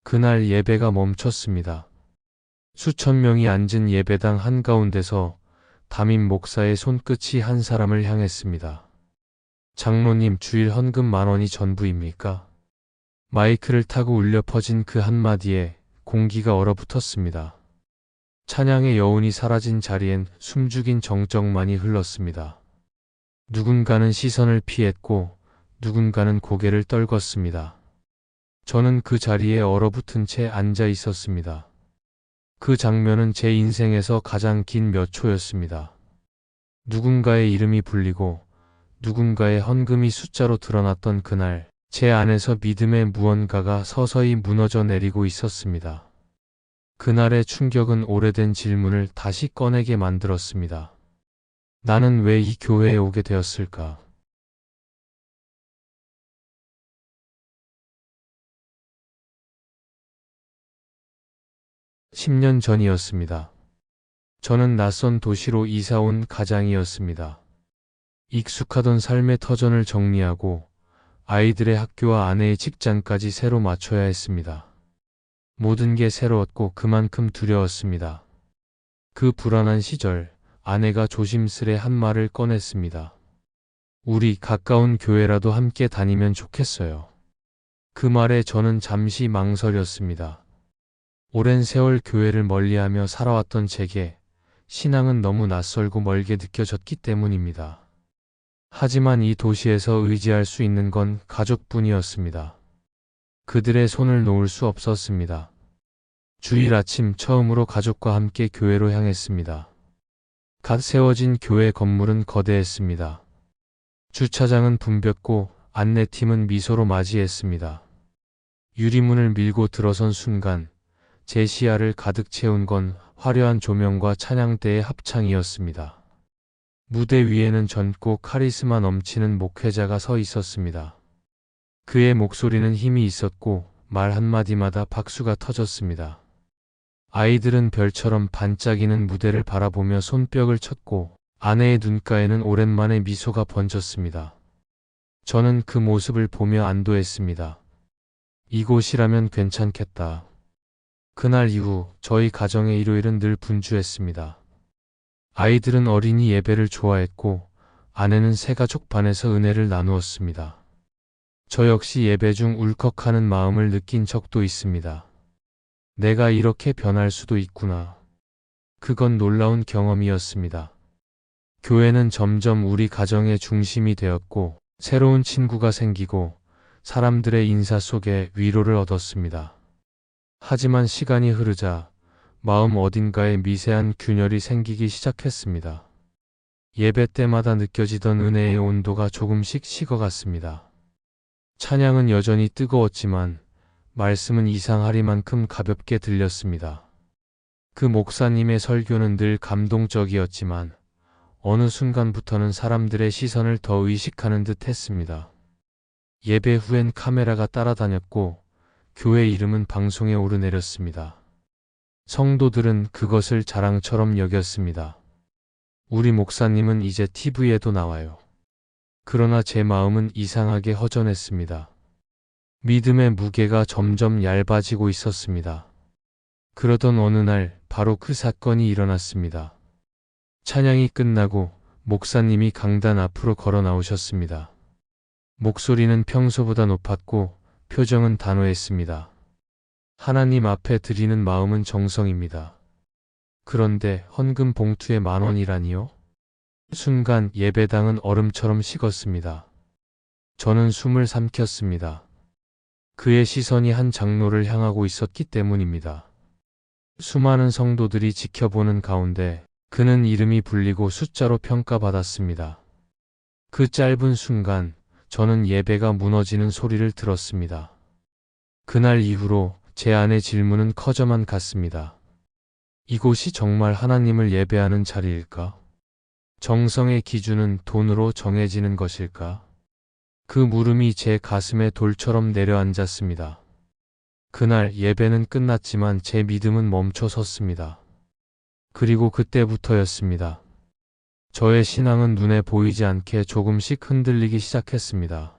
그날 예배가 멈췄습니다. 수천 명이 앉은 예배당 한가운데서 담임 목사의 손끝이 한 사람을 향했습니다. 장로님, 주일 헌금 10,000원이 전부입니까? 마이크를 타고 울려 퍼진 그 한마디에 공기가 얼어붙었습니다. 찬양의 여운이 사라진 자리엔 숨죽인 정적만이 흘렀습니다. 누군가는 시선을 피했고 누군가는 고개를 떨궜습니다. 저는 그 자리에 얼어붙은 채 앉아 있었습니다. 그 장면은 제 인생에서 가장 긴 몇 초였습니다. 누군가의 이름이 불리고 누군가의 헌금이 숫자로 드러났던 그날, 제 안에서 믿음의 무언가가 서서히 무너져 내리고 있었습니다. 그날의 충격은 오래된 질문을 다시 꺼내게 만들었습니다. 나는 왜 이 교회에 오게 되었을까? 10년 전이었습니다. 저는 낯선 도시로 이사 온 가장이었습니다. 익숙하던 삶의 터전을 정리하고 아이들의 학교와 아내의 직장까지 새로 맞춰야 했습니다. 모든 게 새로웠고 그만큼 두려웠습니다. 그 불안한 시절, 아내가 조심스레 한 말을 꺼냈습니다. 우리 가까운 교회라도 함께 다니면 좋겠어요. 그 말에 저는 잠시 망설였습니다. 오랜 세월 교회를 멀리하며 살아왔던 제게 신앙은 너무 낯설고 멀게 느껴졌기 때문입니다. 하지만 이 도시에서 의지할 수 있는 건 가족뿐이었습니다. 그들의 손을 놓을 수 없었습니다. 주일 아침 처음으로 가족과 함께 교회로 향했습니다. 갓 세워진 교회 건물은 거대했습니다. 주차장은 붐볐고 안내팀은 미소로 맞이했습니다. 유리문을 밀고 들어선 순간 제 시야를 가득 채운 건 화려한 조명과 찬양대의 합창이었습니다. 무대 위에는 젊고 카리스마 넘치는 목회자가 서 있었습니다. 그의 목소리는 힘이 있었고 말 한마디마다 박수가 터졌습니다. 아이들은 별처럼 반짝이는 무대를 바라보며 손뼉을 쳤고 아내의 눈가에는 오랜만에 미소가 번졌습니다. 저는 그 모습을 보며 안도했습니다. 이곳이라면 괜찮겠다. 그날 이후 저희 가정의 일요일은 늘 분주했습니다. 아이들은 어린이 예배를 좋아했고 아내는 새가족 반에서 은혜를 나누었습니다. 저 역시 예배 중 울컥하는 마음을 느낀 적도 있습니다. 내가 이렇게 변할 수도 있구나. 그건 놀라운 경험이었습니다. 교회는 점점 우리 가정의 중심이 되었고 새로운 친구가 생기고 사람들의 인사 속에 위로를 얻었습니다. 하지만 시간이 흐르자 마음 어딘가에 미세한 균열이 생기기 시작했습니다. 예배 때마다 느껴지던 은혜의 온도가 조금씩 식어갔습니다. 찬양은 여전히 뜨거웠지만 말씀은 이상하리만큼 가볍게 들렸습니다. 그 목사님의 설교는 늘 감동적이었지만 어느 순간부터는 사람들의 시선을 더 의식하는 듯 했습니다. 예배 후엔 카메라가 따라다녔고 교회 이름은 방송에 오르내렸습니다. 성도들은 그것을 자랑처럼 여겼습니다. 우리 목사님은 이제 TV에도 나와요. 그러나 제 마음은 이상하게 허전했습니다. 믿음의 무게가 점점 얇아지고 있었습니다. 그러던 어느 날 바로 그 사건이 일어났습니다. 찬양이 끝나고 목사님이 강단 앞으로 걸어 나오셨습니다. 목소리는 평소보다 높았고 표정은 단호했습니다. 하나님 앞에 드리는 마음은 정성입니다. 그런데 헌금 봉투에 10,000원이라니요? 순간 예배당은 얼음처럼 식었습니다. 저는 숨을 삼켰습니다. 그의 시선이 한 장로를 향하고 있었기 때문입니다. 수많은 성도들이 지켜보는 가운데 그는 이름이 불리고 숫자로 평가받았습니다. 그 짧은 순간 저는 예배가 무너지는 소리를 들었습니다. 그날 이후로 제 안의 질문은 커져만 갔습니다. 이곳이 정말 하나님을 예배하는 자리일까? 정성의 기준은 돈으로 정해지는 것일까? 그 물음이 제 가슴에 돌처럼 내려앉았습니다. 그날 예배는 끝났지만 제 믿음은 멈춰 섰습니다. 그리고 그때부터였습니다. 저의 신앙은 눈에 보이지 않게 조금씩 흔들리기 시작했습니다.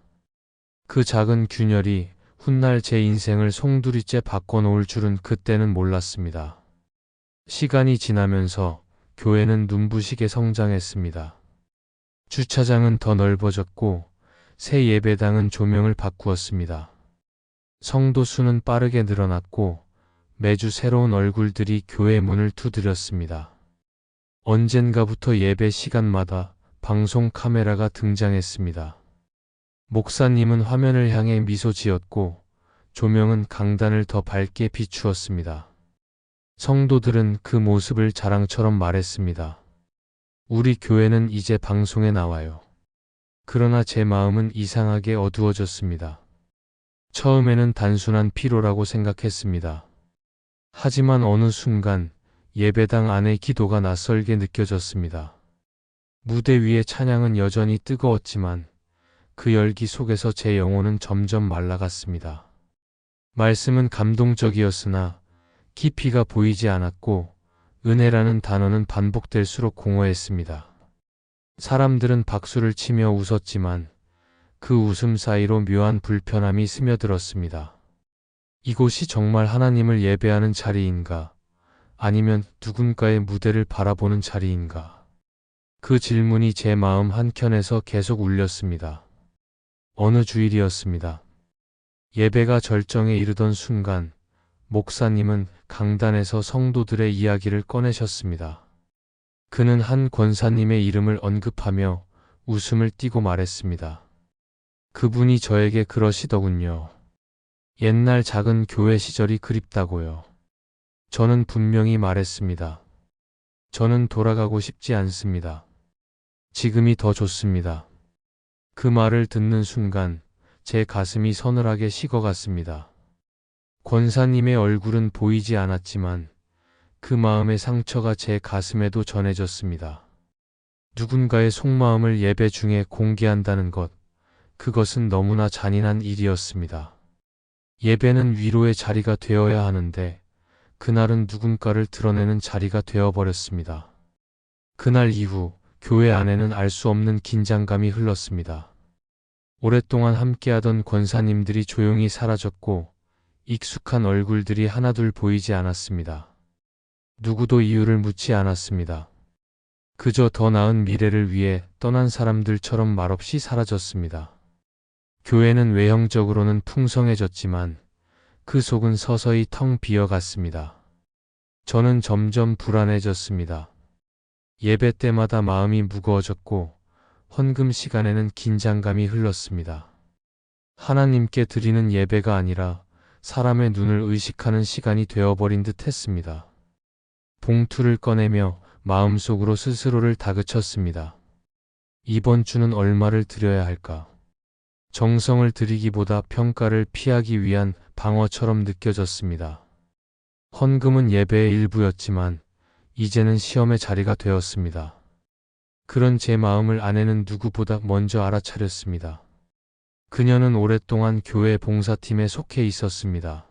그 작은 균열이 훗날 제 인생을 송두리째 바꿔놓을 줄은 그때는 몰랐습니다. 시간이 지나면서 교회는 눈부시게 성장했습니다. 주차장은 더 넓어졌고 새 예배당은 조명을 바꾸었습니다. 성도 수는 빠르게 늘어났고 매주 새로운 얼굴들이 교회 문을 두드렸습니다. 언젠가부터 예배 시간마다 방송 카메라가 등장했습니다. 목사님은 화면을 향해 미소 지었고 조명은 강단을 더 밝게 비추었습니다. 성도들은 그 모습을 자랑처럼 말했습니다. 우리 교회는 이제 방송에 나와요. 그러나 제 마음은 이상하게 어두워졌습니다. 처음에는 단순한 피로라고 생각했습니다. 하지만 어느 순간 예배당 안의 기도가 낯설게 느껴졌습니다. 무대 위의 찬양은 여전히 뜨거웠지만 그 열기 속에서 제 영혼은 점점 말라갔습니다. 말씀은 감동적이었으나 깊이가 보이지 않았고 은혜라는 단어는 반복될수록 공허했습니다. 사람들은 박수를 치며 웃었지만 그 웃음 사이로 묘한 불편함이 스며들었습니다. 이곳이 정말 하나님을 예배하는 자리인가? 아니면 누군가의 무대를 바라보는 자리인가? 그 질문이 제 마음 한켠에서 계속 울렸습니다. 어느 주일이었습니다. 예배가 절정에 이르던 순간 목사님은 강단에서 성도들의 이야기를 꺼내셨습니다. 그는 한 권사님의 이름을 언급하며 웃음을 띠고 말했습니다. 그분이 저에게 그러시더군요. 옛날 작은 교회 시절이 그립다고요. 저는 분명히 말했습니다. 저는 돌아가고 싶지 않습니다. 지금이 더 좋습니다. 그 말을 듣는 순간 제 가슴이 서늘하게 식어갔습니다. 권사님의 얼굴은 보이지 않았지만 그 마음의 상처가 제 가슴에도 전해졌습니다. 누군가의 속마음을 예배 중에 공개한다는 것, 그것은 너무나 잔인한 일이었습니다. 예배는 위로의 자리가 되어야 하는데 그날은 누군가를 드러내는 자리가 되어버렸습니다. 그날 이후 교회 안에는 알 수 없는 긴장감이 흘렀습니다. 오랫동안 함께하던 권사님들이 조용히 사라졌고 익숙한 얼굴들이 하나둘 보이지 않았습니다. 누구도 이유를 묻지 않았습니다. 그저 더 나은 미래를 위해 떠난 사람들처럼 말없이 사라졌습니다. 교회는 외형적으로는 풍성해졌지만 그 속은 서서히 텅 비어갔습니다. 저는 점점 불안해졌습니다. 예배 때마다 마음이 무거워졌고 헌금 시간에는 긴장감이 흘렀습니다. 하나님께 드리는 예배가 아니라 사람의 눈을 의식하는 시간이 되어버린 듯 했습니다. 봉투를 꺼내며 마음속으로 스스로를 다그쳤습니다. 이번 주는 얼마를 드려야 할까? 정성을 들이기보다 평가를 피하기 위한 방어처럼 느껴졌습니다. 헌금은 예배의 일부였지만 이제는 시험의 자리가 되었습니다. 그런 제 마음을 아내는 누구보다 먼저 알아차렸습니다. 그녀는 오랫동안 교회 봉사팀에 속해 있었습니다.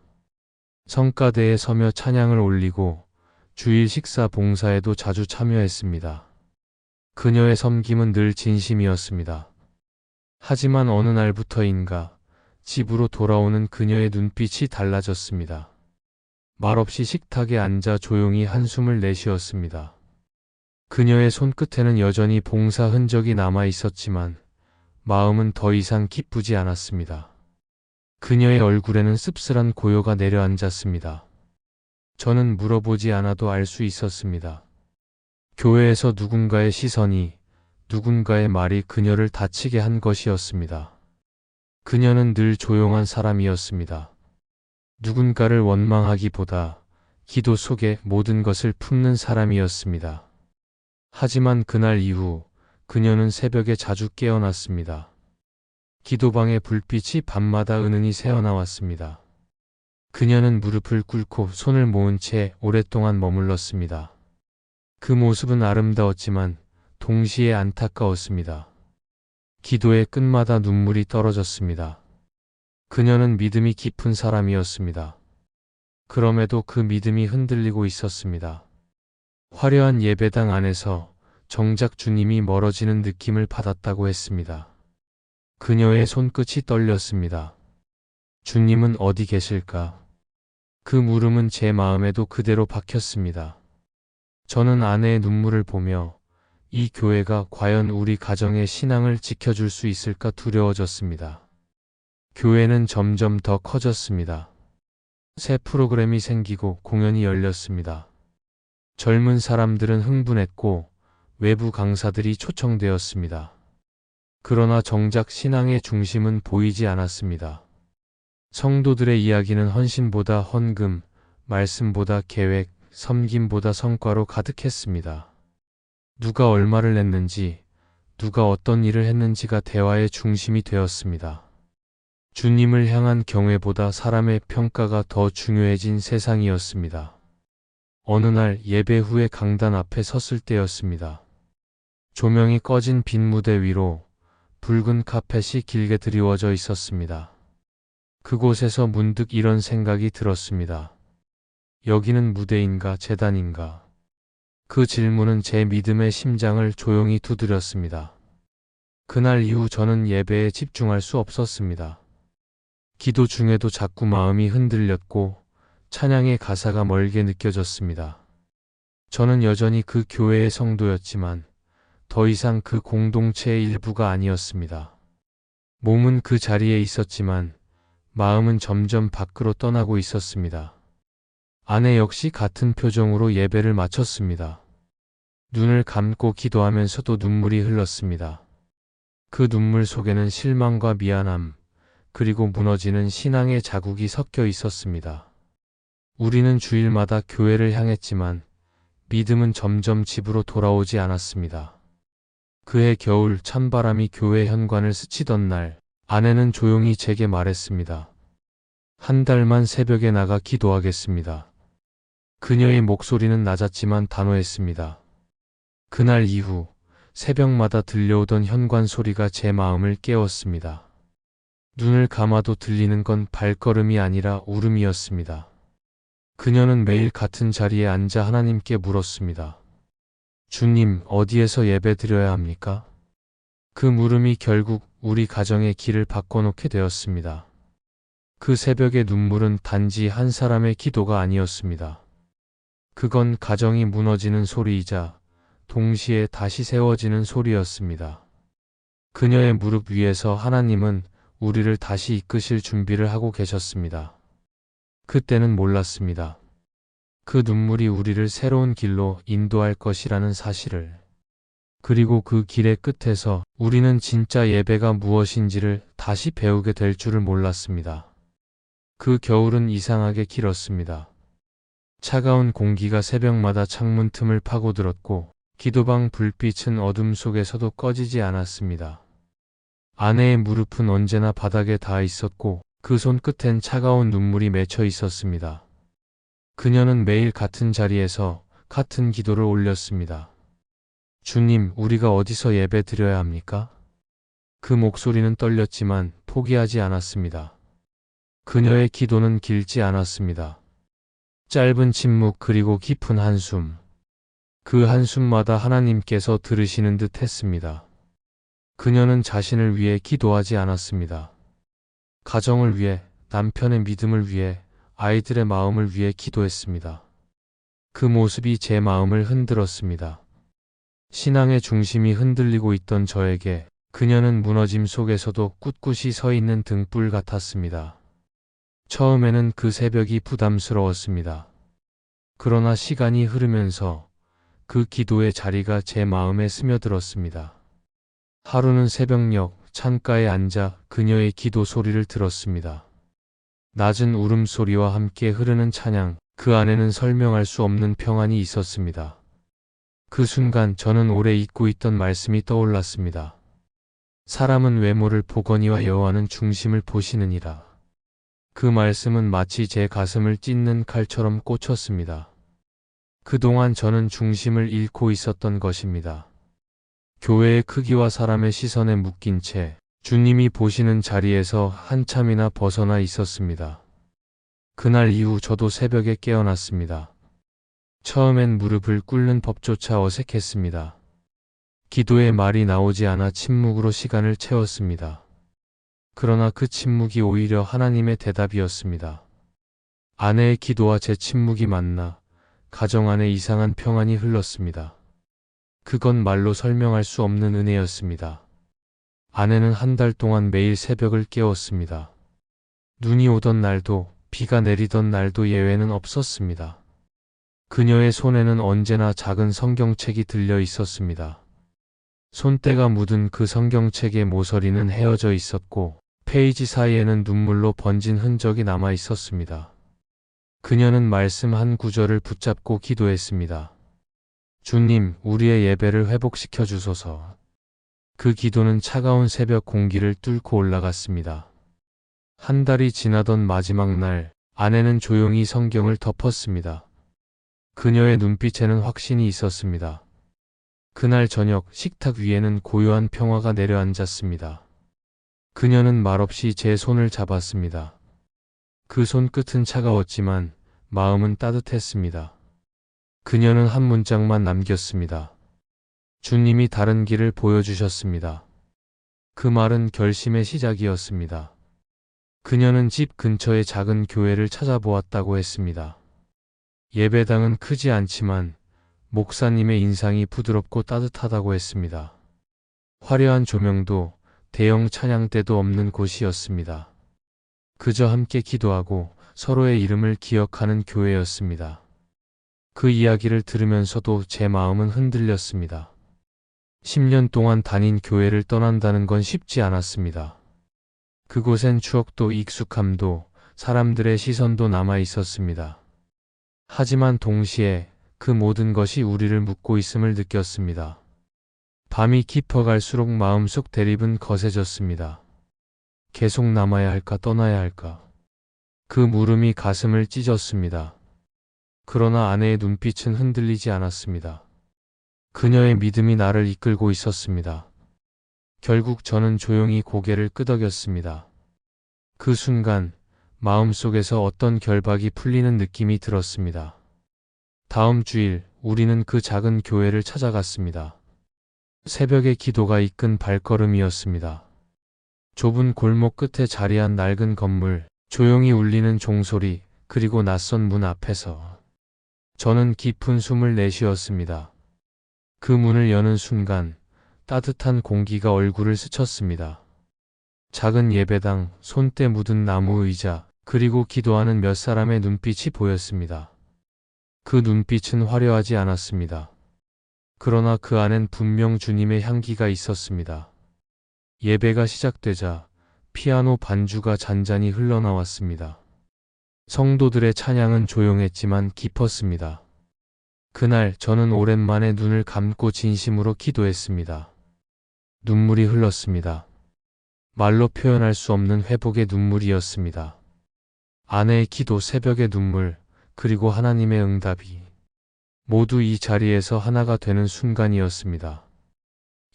성가대에 서며 찬양을 올리고 주일 식사 봉사에도 자주 참여했습니다. 그녀의 섬김은 늘 진심이었습니다. 하지만 어느 날부터인가 집으로 돌아오는 그녀의 눈빛이 달라졌습니다. 말없이 식탁에 앉아 조용히 한숨을 내쉬었습니다. 그녀의 손끝에는 여전히 봉사 흔적이 남아 있었지만 마음은 더 이상 기쁘지 않았습니다. 그녀의 얼굴에는 씁쓸한 고요가 내려앉았습니다. 저는 물어보지 않아도 알 수 있었습니다. 교회에서 누군가의 시선이, 누군가의 말이 그녀를 다치게 한 것이었습니다. 그녀는 늘 조용한 사람이었습니다. 누군가를 원망하기보다 기도 속에 모든 것을 품는 사람이었습니다. 하지만 그날 이후 그녀는 새벽에 자주 깨어났습니다. 기도방의 불빛이 밤마다 은은히 새어나왔습니다. 그녀는 무릎을 꿇고 손을 모은 채 오랫동안 머물렀습니다. 그 모습은 아름다웠지만 동시에 안타까웠습니다. 기도의 끝마다 눈물이 떨어졌습니다. 그녀는 믿음이 깊은 사람이었습니다. 그럼에도 그 믿음이 흔들리고 있었습니다. 화려한 예배당 안에서 정작 주님이 멀어지는 느낌을 받았다고 했습니다. 그녀의 손끝이 떨렸습니다. 주님은 어디 계실까? 그 물음은 제 마음에도 그대로 박혔습니다. 저는 아내의 눈물을 보며 이 교회가 과연 우리 가정의 신앙을 지켜줄 수 있을까 두려워졌습니다. 교회는 점점 더 커졌습니다. 새 프로그램이 생기고 공연이 열렸습니다. 젊은 사람들은 흥분했고 외부 강사들이 초청되었습니다. 그러나 정작 신앙의 중심은 보이지 않았습니다. 성도들의 이야기는 헌신보다 헌금, 말씀보다 계획, 섬김보다 성과로 가득했습니다. 누가 얼마를 냈는지, 누가 어떤 일을 했는지가 대화의 중심이 되었습니다. 주님을 향한 경외보다 사람의 평가가 더 중요해진 세상이었습니다. 어느 날 예배 후에 강단 앞에 섰을 때였습니다. 조명이 꺼진 빈 무대 위로 붉은 카펫이 길게 드리워져 있었습니다. 그곳에서 문득 이런 생각이 들었습니다. 여기는 무대인가 제단인가? 그 질문은 제 믿음의 심장을 조용히 두드렸습니다. 그날 이후 저는 예배에 집중할 수 없었습니다. 기도 중에도 자꾸 마음이 흔들렸고 찬양의 가사가 멀게 느껴졌습니다. 저는 여전히 그 교회의 성도였지만 더 이상 그 공동체의 일부가 아니었습니다. 몸은 그 자리에 있었지만 마음은 점점 밖으로 떠나고 있었습니다. 아내 역시 같은 표정으로 예배를 마쳤습니다. 눈을 감고 기도하면서도 눈물이 흘렀습니다. 그 눈물 속에는 실망과 미안함, 그리고 무너지는 신앙의 자국이 섞여 있었습니다. 우리는 주일마다 교회를 향했지만 믿음은 점점 집으로 돌아오지 않았습니다. 그해 겨울 찬바람이 교회 현관을 스치던 날, 아내는 조용히 제게 말했습니다. 한 달만 새벽에 나가 기도하겠습니다. 그녀의 목소리는 낮았지만 단호했습니다. 그날 이후 새벽마다 들려오던 현관 소리가 제 마음을 깨웠습니다. 눈을 감아도 들리는 건 발걸음이 아니라 울음이었습니다. 그녀는 매일 같은 자리에 앉아 하나님께 물었습니다. 주님, 어디에서 예배 드려야 합니까? 그 물음이 결국 우리 가정의 길을 바꿔놓게 되었습니다. 그 새벽의 눈물은 단지 한 사람의 기도가 아니었습니다. 그건 가정이 무너지는 소리이자 동시에 다시 세워지는 소리였습니다. 그녀의 무릎 위에서 하나님은 우리를 다시 이끄실 준비를 하고 계셨습니다. 그때는 몰랐습니다. 그 눈물이 우리를 새로운 길로 인도할 것이라는 사실을. 그리고 그 길의 끝에서 우리는 진짜 예배가 무엇인지를 다시 배우게 될 줄을 몰랐습니다. 그 겨울은 이상하게 길었습니다. 차가운 공기가 새벽마다 창문 틈을 파고들었고 기도방 불빛은 어둠 속에서도 꺼지지 않았습니다. 아내의 무릎은 언제나 바닥에 닿아 있었고 그 손끝엔 차가운 눈물이 맺혀 있었습니다. 그녀는 매일 같은 자리에서 같은 기도를 올렸습니다. 주님, 우리가 어디서 예배 드려야 합니까? 그 목소리는 떨렸지만 포기하지 않았습니다. 그녀의 기도는 길지 않았습니다. 짧은 침묵 그리고 깊은 한숨. 그 한숨마다 하나님께서 들으시는 듯 했습니다. 그녀는 자신을 위해 기도하지 않았습니다. 가정을 위해, 남편의 믿음을 위해, 아이들의 마음을 위해 기도했습니다. 그 모습이 제 마음을 흔들었습니다. 신앙의 중심이 흔들리고 있던 저에게 그녀는 무너짐 속에서도 꿋꿋이 서 있는 등불 같았습니다. 처음에는 그 새벽이 부담스러웠습니다. 그러나 시간이 흐르면서 그 기도의 자리가 제 마음에 스며들었습니다. 하루는 새벽녘 창가에 앉아 그녀의 기도 소리를 들었습니다. 낮은 울음소리와 함께 흐르는 찬양, 그 안에는 설명할 수 없는 평안이 있었습니다. 그 순간 저는 오래 잊고 있던 말씀이 떠올랐습니다. 사람은 외모를 보거니와 여호와는 중심을 보시느니라. 그 말씀은 마치 제 가슴을 찢는 칼처럼 꽂혔습니다. 그동안 저는 중심을 잃고 있었던 것입니다. 교회의 크기와 사람의 시선에 묶인 채 주님이 보시는 자리에서 한참이나 벗어나 있었습니다. 그날 이후 저도 새벽에 깨어났습니다. 처음엔 무릎을 꿇는 법조차 어색했습니다. 기도의 말이 나오지 않아 침묵으로 시간을 채웠습니다. 그러나 그 침묵이 오히려 하나님의 대답이었습니다. 아내의 기도와 제 침묵이 만나 가정 안에 이상한 평안이 흘렀습니다. 그건 말로 설명할 수 없는 은혜였습니다. 아내는 한 달 동안 매일 새벽을 깨웠습니다. 눈이 오던 날도 비가 내리던 날도 예외는 없었습니다. 그녀의 손에는 언제나 작은 성경책이 들려 있었습니다. 손때가 묻은 그 성경책의 모서리는 헤어져 있었고 페이지 사이에는 눈물로 번진 흔적이 남아 있었습니다. 그녀는 말씀 한 구절을 붙잡고 기도했습니다. 주님, 우리의 예배를 회복시켜 주소서. 그 기도는 차가운 새벽 공기를 뚫고 올라갔습니다. 한 달이 지나던 마지막 날, 아내는 조용히 성경을 덮었습니다. 그녀의 눈빛에는 확신이 있었습니다. 그날 저녁 식탁 위에는 고요한 평화가 내려앉았습니다. 그녀는 말없이 제 손을 잡았습니다. 그 손끝은 차가웠지만 마음은 따뜻했습니다. 그녀는 한 문장만 남겼습니다. 주님이 다른 길을 보여주셨습니다. 그 말은 결심의 시작이었습니다. 그녀는 집 근처의 작은 교회를 찾아보았다고 했습니다. 예배당은 크지 않지만 목사님의 인상이 부드럽고 따뜻하다고 했습니다. 화려한 조명도 대형 찬양대도 없는 곳이었습니다. 그저 함께 기도하고 서로의 이름을 기억하는 교회였습니다. 그 이야기를 들으면서도 제 마음은 흔들렸습니다. 10년 동안 다닌 교회를 떠난다는 건 쉽지 않았습니다. 그곳엔 추억도 익숙함도 사람들의 시선도 남아 있었습니다. 하지만 동시에 그 모든 것이 우리를 묶고 있음을 느꼈습니다. 밤이 깊어갈수록 마음속 대립은 거세졌습니다. 계속 남아야 할까 떠나야 할까. 그 물음이 가슴을 찢었습니다. 그러나 아내의 눈빛은 흔들리지 않았습니다. 그녀의 믿음이 나를 이끌고 있었습니다. 결국 저는 조용히 고개를 끄덕였습니다. 그 순간 마음속에서 어떤 결박이 풀리는 느낌이 들었습니다. 다음 주일 우리는 그 작은 교회를 찾아갔습니다. 새벽의 기도가 이끈 발걸음이었습니다. 좁은 골목 끝에 자리한 낡은 건물, 조용히 울리는 종소리, 그리고 낯선 문 앞에서 저는 깊은 숨을 내쉬었습니다. 그 문을 여는 순간 따뜻한 공기가 얼굴을 스쳤습니다. 작은 예배당, 손때 묻은 나무 의자, 그리고 기도하는 몇 사람의 눈빛이 보였습니다. 그 눈빛은 화려하지 않았습니다. 그러나 그 안엔 분명 주님의 향기가 있었습니다. 예배가 시작되자 피아노 반주가 잔잔히 흘러나왔습니다. 성도들의 찬양은 조용했지만 깊었습니다. 그날 저는 오랜만에 눈을 감고 진심으로 기도했습니다. 눈물이 흘렀습니다. 말로 표현할 수 없는 회복의 눈물이었습니다. 아내의 기도, 새벽의 눈물, 그리고 하나님의 응답이 모두 이 자리에서 하나가 되는 순간이었습니다.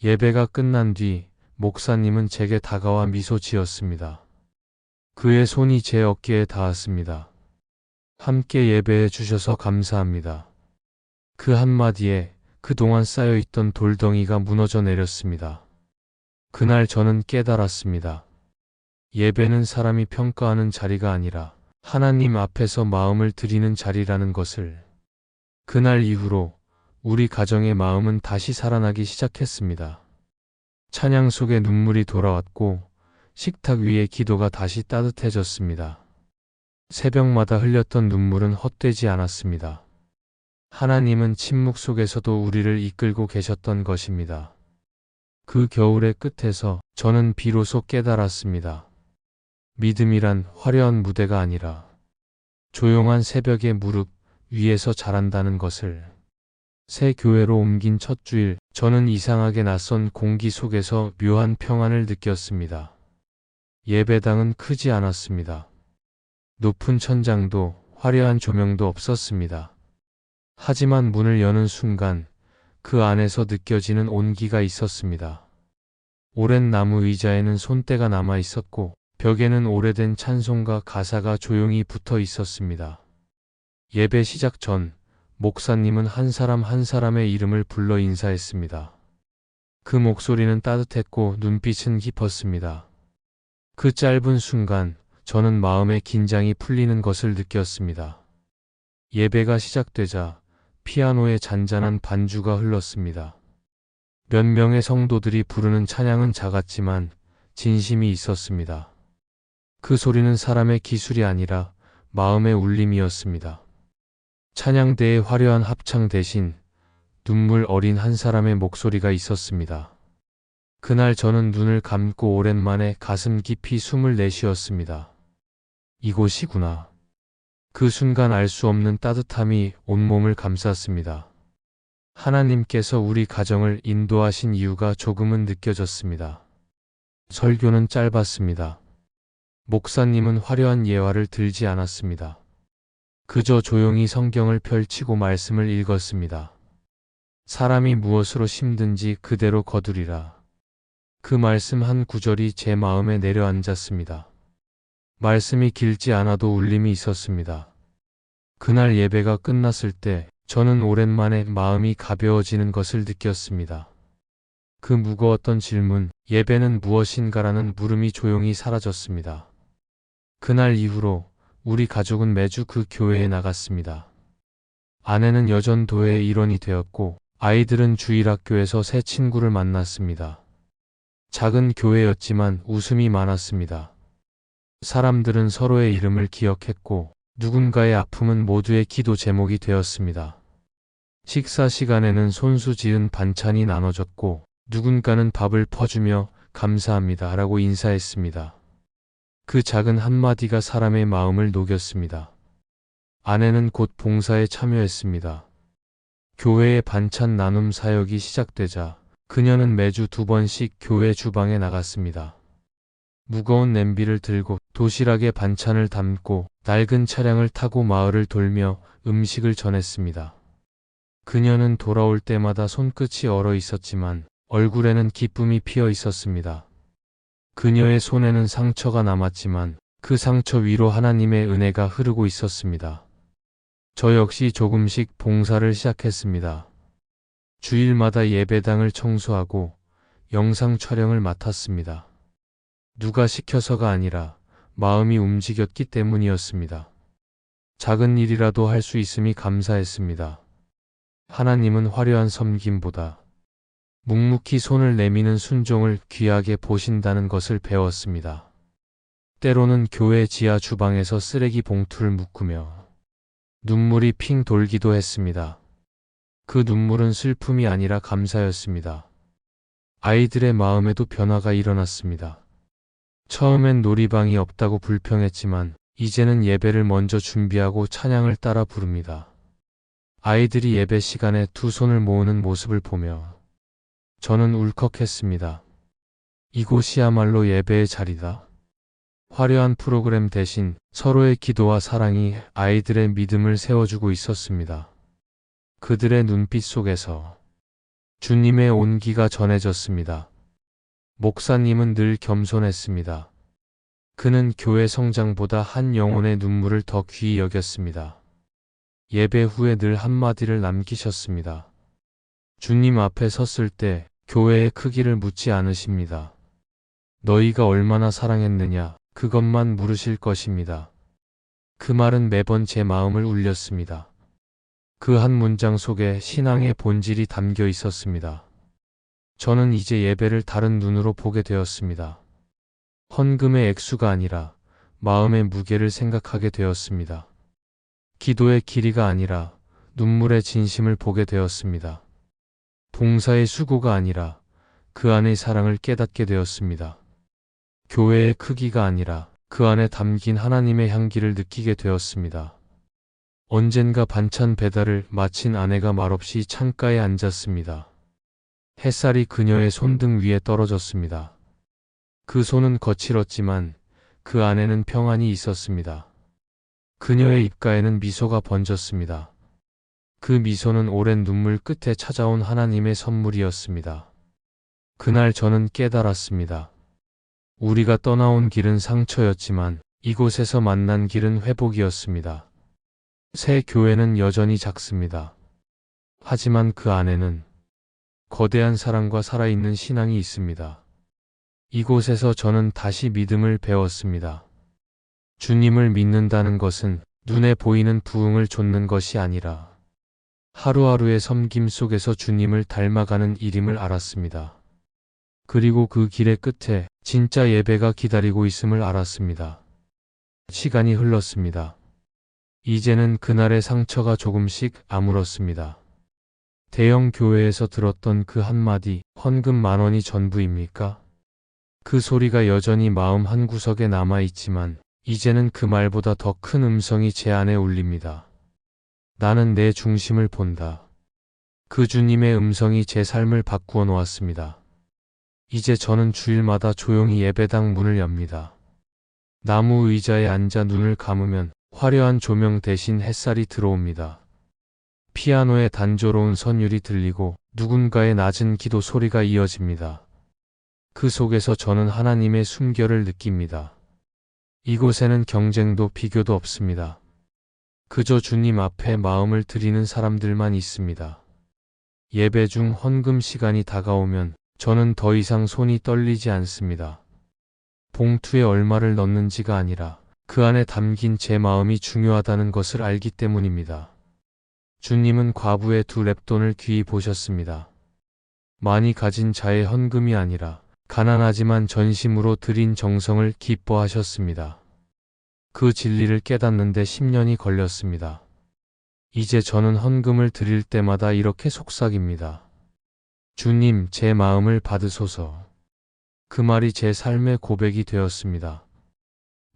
예배가 끝난 뒤 목사님은 제게 다가와 미소 지었습니다. 그의 손이 제 어깨에 닿았습니다. 함께 예배해 주셔서 감사합니다. 그 한마디에 그동안 쌓여있던 돌덩이가 무너져 내렸습니다. 그날 저는 깨달았습니다. 예배는 사람이 평가하는 자리가 아니라 하나님 앞에서 마음을 드리는 자리라는 것을. 그날 이후로 우리 가정의 마음은 다시 살아나기 시작했습니다. 찬양 속에 눈물이 돌아왔고 식탁 위의 기도가 다시 따뜻해졌습니다. 새벽마다 흘렸던 눈물은 헛되지 않았습니다. 하나님은 침묵 속에서도 우리를 이끌고 계셨던 것입니다. 그 겨울의 끝에서 저는 비로소 깨달았습니다. 믿음이란 화려한 무대가 아니라 조용한 새벽의 무릎 위에서 자란다는 것을. 새 교회로 옮긴 첫 주일, 저는 이상하게 낯선 공기 속에서 묘한 평안을 느꼈습니다. 예배당은 크지 않았습니다. 높은 천장도 화려한 조명도 없었습니다. 하지만 문을 여는 순간 그 안에서 느껴지는 온기가 있었습니다. 오랜 나무 의자에는 손때가 남아 있었고 벽에는 오래된 찬송가 가사가 조용히 붙어 있었습니다. 예배 시작 전 목사님은 한 사람 한 사람의 이름을 불러 인사했습니다. 그 목소리는 따뜻했고 눈빛은 깊었습니다. 그 짧은 순간 저는 마음의 긴장이 풀리는 것을 느꼈습니다. 예배가 시작되자 피아노의 잔잔한 반주가 흘렀습니다. 몇 명의 성도들이 부르는 찬양은 작았지만 진심이 있었습니다. 그 소리는 사람의 기술이 아니라 마음의 울림이었습니다. 찬양대의 화려한 합창 대신 눈물 어린 한 사람의 목소리가 있었습니다. 그날 저는 눈을 감고 오랜만에 가슴 깊이 숨을 내쉬었습니다. 이곳이구나. 그 순간 알 수 없는 따뜻함이 온몸을 감쌌습니다. 하나님께서 우리 가정을 인도하신 이유가 조금은 느껴졌습니다. 설교는 짧았습니다. 목사님은 화려한 예화를 들지 않았습니다. 그저 조용히 성경을 펼치고 말씀을 읽었습니다. 사람이 무엇으로 힘든지 그대로 거두리라. 그 말씀 한 구절이 제 마음에 내려앉았습니다. 말씀이 길지 않아도 울림이 있었습니다. 그날 예배가 끝났을 때 저는 오랜만에 마음이 가벼워지는 것을 느꼈습니다. 그 무거웠던 질문, 예배는 무엇인가라는 물음이 조용히 사라졌습니다. 그날 이후로 우리 가족은 매주 그 교회에 나갔습니다. 아내는 여전도회의 일원이 되었고 아이들은 주일학교에서 새 친구를 만났습니다. 작은 교회였지만 웃음이 많았습니다. 사람들은 서로의 이름을 기억했고 누군가의 아픔은 모두의 기도 제목이 되었습니다. 식사 시간에는 손수 지은 반찬이 나눠졌고 누군가는 밥을 퍼주며 감사합니다 라고 인사했습니다. 그 작은 한마디가 사람의 마음을 녹였습니다. 아내는 곧 봉사에 참여했습니다. 교회의 반찬 나눔 사역이 시작되자 그녀는 매주 2번씩 교회 주방에 나갔습니다. 무거운 냄비를 들고 도시락에 반찬을 담고 낡은 차량을 타고 마을을 돌며 음식을 전했습니다. 그녀는 돌아올 때마다 손끝이 얼어 있었지만 얼굴에는 기쁨이 피어 있었습니다. 그녀의 손에는 상처가 남았지만 그 상처 위로 하나님의 은혜가 흐르고 있었습니다. 저 역시 조금씩 봉사를 시작했습니다. 주일마다 예배당을 청소하고 영상 촬영을 맡았습니다. 누가 시켜서가 아니라 마음이 움직였기 때문이었습니다. 작은 일이라도 할 수 있음이 감사했습니다. 하나님은 화려한 섬김보다 묵묵히 손을 내미는 순종을 귀하게 보신다는 것을 배웠습니다. 때로는 교회 지하 주방에서 쓰레기 봉투를 묶으며 눈물이 핑 돌기도 했습니다. 그 눈물은 슬픔이 아니라 감사였습니다. 아이들의 마음에도 변화가 일어났습니다. 처음엔 놀이방이 없다고 불평했지만 이제는 예배를 먼저 준비하고 찬양을 따라 부릅니다. 아이들이 예배 시간에 두 손을 모으는 모습을 보며 저는 울컥했습니다. 이곳이야말로 예배의 자리다. 화려한 프로그램 대신 서로의 기도와 사랑이 아이들의 믿음을 세워주고 있었습니다. 그들의 눈빛 속에서 주님의 온기가 전해졌습니다. 목사님은 늘 겸손했습니다. 그는 교회 성장보다 한 영혼의 눈물을 더 귀히 여겼습니다. 예배 후에 늘 한마디를 남기셨습니다. 주님 앞에 섰을 때 교회의 크기를 묻지 않으십니다. 너희가 얼마나 사랑했느냐, 그것만 물으실 것입니다. 그 말은 매번 제 마음을 울렸습니다. 그 한 문장 속에 신앙의 본질이 담겨 있었습니다. 저는 이제 예배를 다른 눈으로 보게 되었습니다. 헌금의 액수가 아니라 마음의 무게를 생각하게 되었습니다. 기도의 길이가 아니라 눈물의 진심을 보게 되었습니다. 봉사의 수고가 아니라 그 안의 사랑을 깨닫게 되었습니다. 교회의 크기가 아니라 그 안에 담긴 하나님의 향기를 느끼게 되었습니다. 언젠가 반찬 배달을 마친 아내가 말없이 창가에 앉았습니다. 햇살이 그녀의 손등 위에 떨어졌습니다. 그 손은 거칠었지만 그 안에는 평안이 있었습니다. 그녀의 입가에는 미소가 번졌습니다. 그 미소는 오랜 눈물 끝에 찾아온 하나님의 선물이었습니다. 그날 저는 깨달았습니다. 우리가 떠나온 길은 상처였지만 이곳에서 만난 길은 회복이었습니다. 새 교회는 여전히 작습니다. 하지만 그 안에는 거대한 사랑과 살아있는 신앙이 있습니다. 이곳에서 저는 다시 믿음을 배웠습니다. 주님을 믿는다는 것은 눈에 보이는 부흥을 좇는 것이 아니라 하루하루의 섬김 속에서 주님을 닮아가는 일임을 알았습니다. 그리고 그 길의 끝에 진짜 예배가 기다리고 있음을 알았습니다. 시간이 흘렀습니다. 이제는 그날의 상처가 조금씩 아물었습니다. 대형 교회에서 들었던 그 한마디, 헌금 10,000원이 전부입니까? 그 소리가 여전히 마음 한구석에 남아있지만 이제는 그 말보다 더 큰 음성이 제 안에 울립니다. 나는 내 중심을 본다. 그 주님의 음성이 제 삶을 바꾸어 놓았습니다. 이제 저는 주일마다 조용히 예배당 문을 엽니다. 나무 의자에 앉아 눈을 감으면 화려한 조명 대신 햇살이 들어옵니다. 피아노의 단조로운 선율이 들리고 누군가의 낮은 기도 소리가 이어집니다. 그 속에서 저는 하나님의 숨결을 느낍니다. 이곳에는 경쟁도 비교도 없습니다. 그저 주님 앞에 마음을 드리는 사람들만 있습니다. 예배 중 헌금 시간이 다가오면 저는 더 이상 손이 떨리지 않습니다. 봉투에 얼마를 넣는지가 아니라 그 안에 담긴 제 마음이 중요하다는 것을 알기 때문입니다. 주님은 과부의 2렙돈을 귀히 보셨습니다. 많이 가진 자의 헌금이 아니라 가난하지만 전심으로 드린 정성을 기뻐하셨습니다. 그 진리를 깨닫는데 10년이 걸렸습니다. 이제 저는 헌금을 드릴 때마다 이렇게 속삭입니다. 주님, 제 마음을 받으소서. 그 말이 제 삶의 고백이 되었습니다.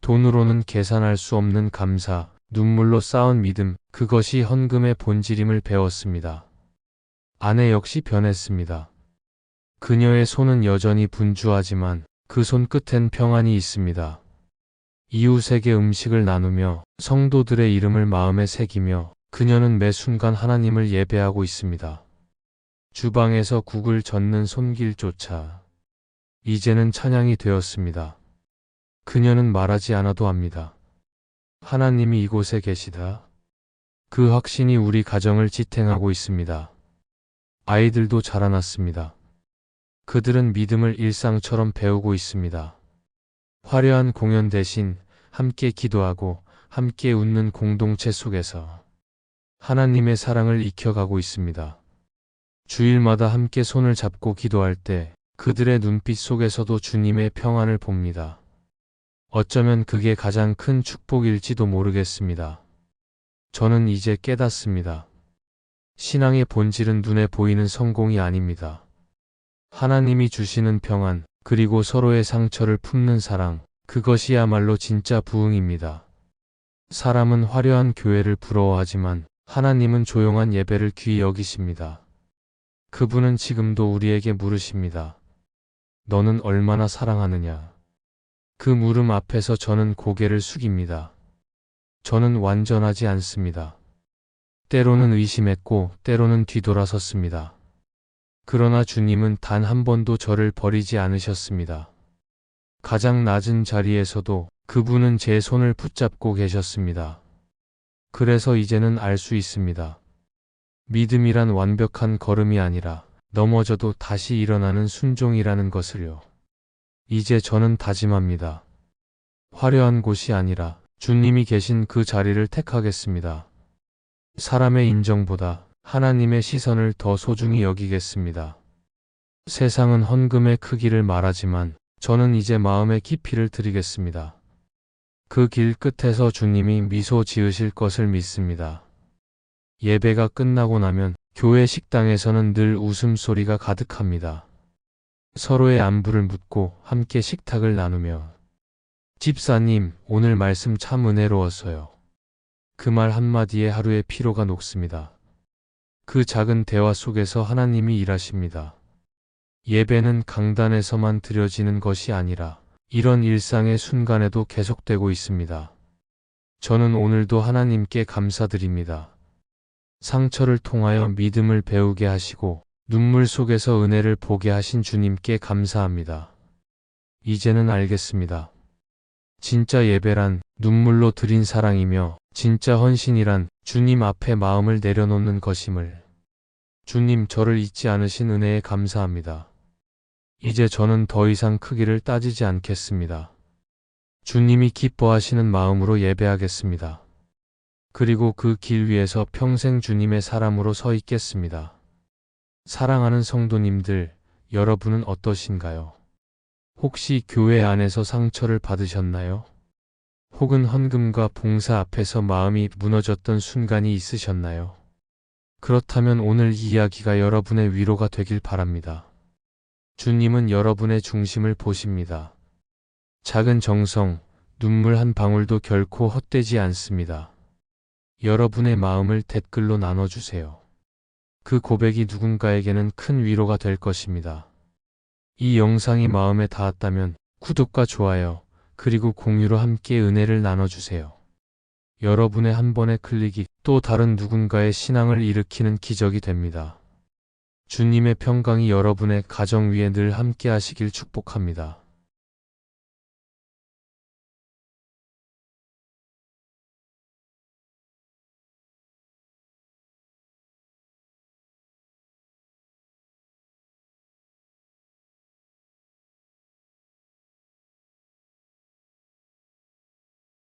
돈으로는 계산할 수 없는 감사, 눈물로 쌓은 믿음, 그것이 헌금의 본질임을 배웠습니다. 아내 역시 변했습니다. 그녀의 손은 여전히 분주하지만 그 손끝엔 평안이 있습니다. 이웃에게 음식을 나누며 성도들의 이름을 마음에 새기며 그녀는 매 순간 하나님을 예배하고 있습니다. 주방에서 국을 젓는 손길조차 이제는 찬양이 되었습니다. 그녀는 말하지 않아도 압니다. 하나님이 이곳에 계시다. 그 확신이 우리 가정을 지탱하고 있습니다. 아이들도 자라났습니다. 그들은 믿음을 일상처럼 배우고 있습니다. 화려한 공연 대신 함께 기도하고 함께 웃는 공동체 속에서 하나님의 사랑을 익혀가고 있습니다. 주일마다 함께 손을 잡고 기도할 때 그들의 눈빛 속에서도 주님의 평안을 봅니다. 어쩌면 그게 가장 큰 축복일지도 모르겠습니다. 저는 이제 깨닫습니다. 신앙의 본질은 눈에 보이는 성공이 아닙니다. 하나님이 주시는 평안, 그리고 서로의 상처를 품는 사랑, 그것이야말로 진짜 부흥입니다. 사람은 화려한 교회를 부러워하지만 하나님은 조용한 예배를 귀히 여기십니다. 그분은 지금도 우리에게 물으십니다. 너는 얼마나 사랑하느냐? 그 물음 앞에서 저는 고개를 숙입니다. 저는 완전하지 않습니다. 때로는 의심했고 때로는 뒤돌아섰습니다. 그러나 주님은 단 한 번도 저를 버리지 않으셨습니다. 가장 낮은 자리에서도 그분은 제 손을 붙잡고 계셨습니다. 그래서 이제는 알 수 있습니다. 믿음이란 완벽한 걸음이 아니라 넘어져도 다시 일어나는 순종이라는 것을요. 이제 저는 다짐합니다. 화려한 곳이 아니라 주님이 계신 그 자리를 택하겠습니다. 사람의 인정보다 하나님의 시선을 더 소중히 여기겠습니다. 세상은 헌금의 크기를 말하지만 저는 이제 마음의 깊이를 드리겠습니다. 그 길 끝에서 주님이 미소 지으실 것을 믿습니다. 예배가 끝나고 나면 교회 식당에서는 늘 웃음소리가 가득합니다. 서로의 안부를 묻고 함께 식탁을 나누며 집사님, 오늘 말씀 참 은혜로웠어요. 그 말 한마디에 하루의 피로가 녹습니다. 그 작은 대화 속에서 하나님이 일하십니다. 예배는 강단에서만 드려지는 것이 아니라 이런 일상의 순간에도 계속되고 있습니다. 저는 오늘도 하나님께 감사드립니다. 상처를 통하여 믿음을 배우게 하시고 눈물 속에서 은혜를 보게 하신 주님께 감사합니다. 이제는 알겠습니다. 진짜 예배란 눈물로 드린 사랑이며 진짜 헌신이란 주님 앞에 마음을 내려놓는 것임을. 주님, 저를 잊지 않으신 은혜에 감사합니다. 이제 저는 더 이상 크기를 따지지 않겠습니다. 주님이 기뻐하시는 마음으로 예배하겠습니다. 그리고 그 길 위에서 평생 주님의 사람으로 서 있겠습니다. 사랑하는 성도님들, 여러분은 어떠신가요? 혹시 교회 안에서 상처를 받으셨나요? 혹은 헌금과 봉사 앞에서 마음이 무너졌던 순간이 있으셨나요? 그렇다면 오늘 이 이야기가 여러분의 위로가 되길 바랍니다. 주님은 여러분의 중심을 보십니다. 작은 정성, 눈물 한 방울도 결코 헛되지 않습니다. 여러분의 마음을 댓글로 나눠주세요. 그 고백이 누군가에게는 큰 위로가 될 것입니다. 이 영상이 마음에 닿았다면 구독과 좋아요, 그리고 공유로 함께 은혜를 나눠주세요. 여러분의 한 번의 클릭이 또 다른 누군가의 신앙을 일으키는 기적이 됩니다. 주님의 평강이 여러분의 가정 위에 늘 함께 하시길 축복합니다.